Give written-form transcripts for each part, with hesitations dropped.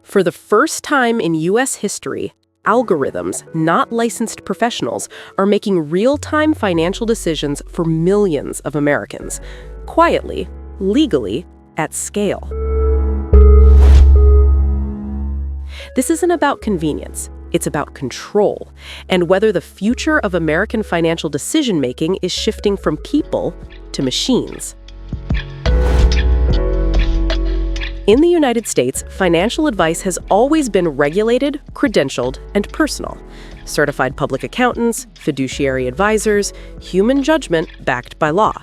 For the first time in U.S. history, algorithms, not licensed professionals, are making real-time financial decisions for millions of Americans, quietly, legally, at scale. This isn't about convenience. It's about control, and whether the future of American financial decision-making is shifting from people to machines. In the United States, financial advice has always been regulated, credentialed, and personal. Certified public accountants, fiduciary advisors, human judgment backed by law.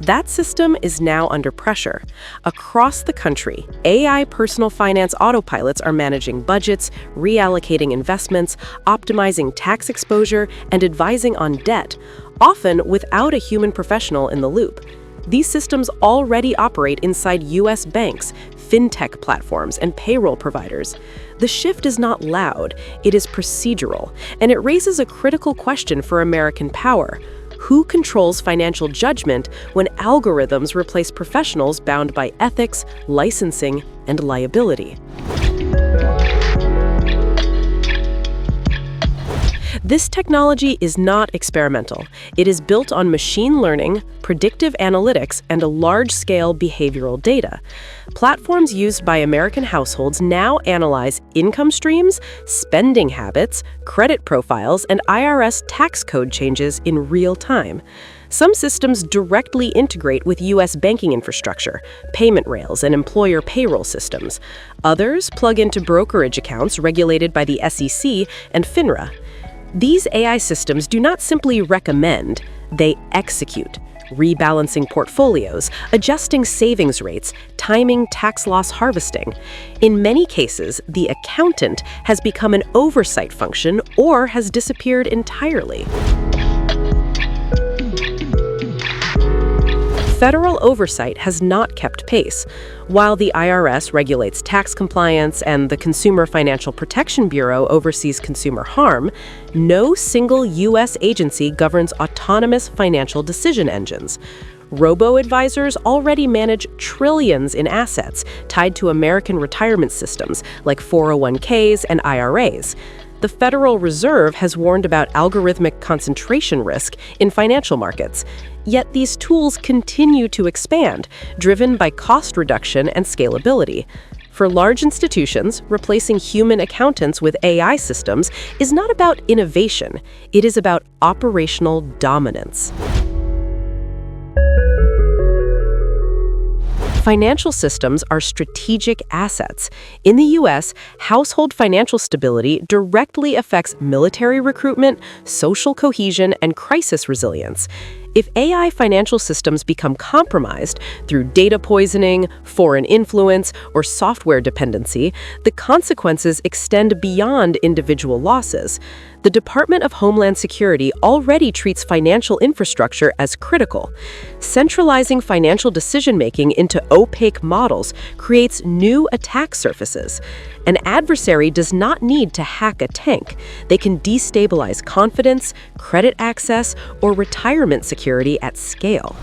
That system is now under pressure. Across the country, AI personal finance autopilots are managing budgets, reallocating investments, optimizing tax exposure, and advising on debt, often without a human professional in the loop. These systems already operate inside U.S. banks, fintech platforms, and payroll providers. The shift is not loud, it is procedural, and it raises a critical question for American power. Who controls financial judgment when algorithms replace professionals bound by ethics, licensing, and liability? This technology is not experimental. It is built on machine learning, predictive analytics, and a large-scale behavioral data. Platforms used by American households now analyze income streams, spending habits, credit profiles, and IRS tax code changes in real time. Some systems directly integrate with U.S. banking infrastructure, payment rails, and employer payroll systems. Others plug into brokerage accounts regulated by the SEC and FINRA. These AI systems do not simply recommend, they execute, rebalancing portfolios, adjusting savings rates, timing tax loss harvesting. In many cases, the accountant has become an oversight function or has disappeared entirely. Federal oversight has not kept pace. While the IRS regulates tax compliance and the Consumer Financial Protection Bureau oversees consumer harm, no single U.S. agency governs autonomous financial decision engines. Robo advisors already manage trillions in assets tied to American retirement systems like 401ks and IRAs. The Federal Reserve has warned about algorithmic concentration risk in financial markets. Yet these tools continue to expand, driven by cost reduction and scalability. For large institutions, replacing human accountants with AI systems is not about innovation, it is about operational dominance. Financial systems are strategic assets. In the U.S., household financial stability directly affects military recruitment, social cohesion, and crisis resilience. If AI financial systems become compromised through data poisoning, foreign influence, or software dependency, the consequences extend beyond individual losses. The Department of Homeland Security already treats financial infrastructure as critical. Centralizing financial decision-making into opaque models creates new attack surfaces. An adversary does not need to hack a tank. They can destabilize confidence, credit access, or retirement security at scale.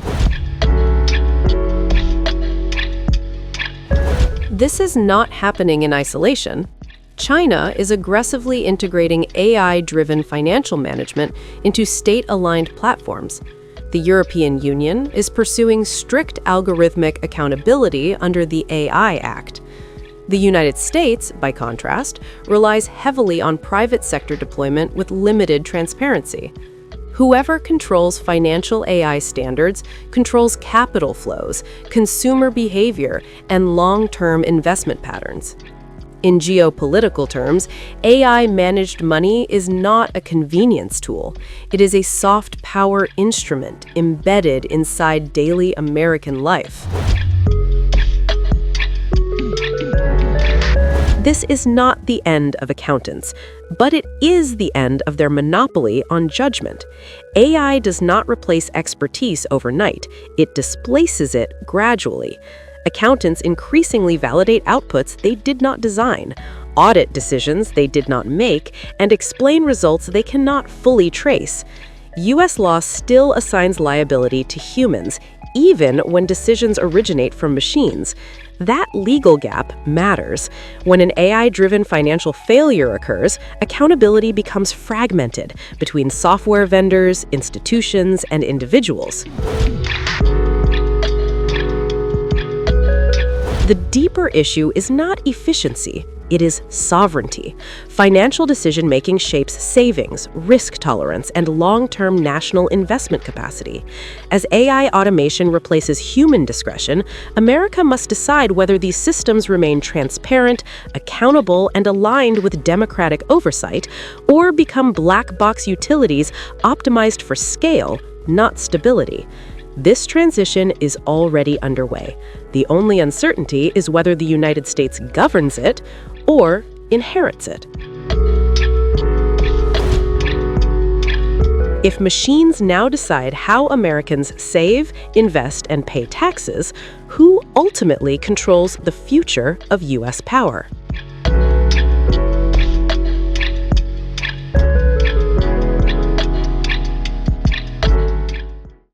This is not happening in isolation. China is aggressively integrating AI-driven financial management into state-aligned platforms. The European Union is pursuing strict algorithmic accountability under the AI Act. The United States, by contrast, relies heavily on private sector deployment with limited transparency. Whoever controls financial AI standards controls capital flows, consumer behavior, and long-term investment patterns. In geopolitical terms, AI-managed money is not a convenience tool. It is a soft power instrument embedded inside daily American life. This is not the end of accountants, but it is the end of their monopoly on judgment. AI does not replace expertise overnight. It displaces it gradually. Accountants increasingly validate outputs they did not design, audit decisions they did not make, and explain results they cannot fully trace. U.S. law still assigns liability to humans, even when decisions originate from machines. That legal gap matters. When an AI-driven financial failure occurs, accountability becomes fragmented between software vendors, institutions, and individuals. The deeper issue is not efficiency. It is sovereignty. Financial decision-making shapes savings, risk tolerance, and long-term national investment capacity. As AI automation replaces human discretion, America must decide whether these systems remain transparent, accountable, and aligned with democratic oversight, or become black box utilities optimized for scale, not stability. This transition is already underway. The only uncertainty is whether the United States governs it or inherits it. If machines now decide how Americans save, invest, and pay taxes, who ultimately controls the future of U.S. power?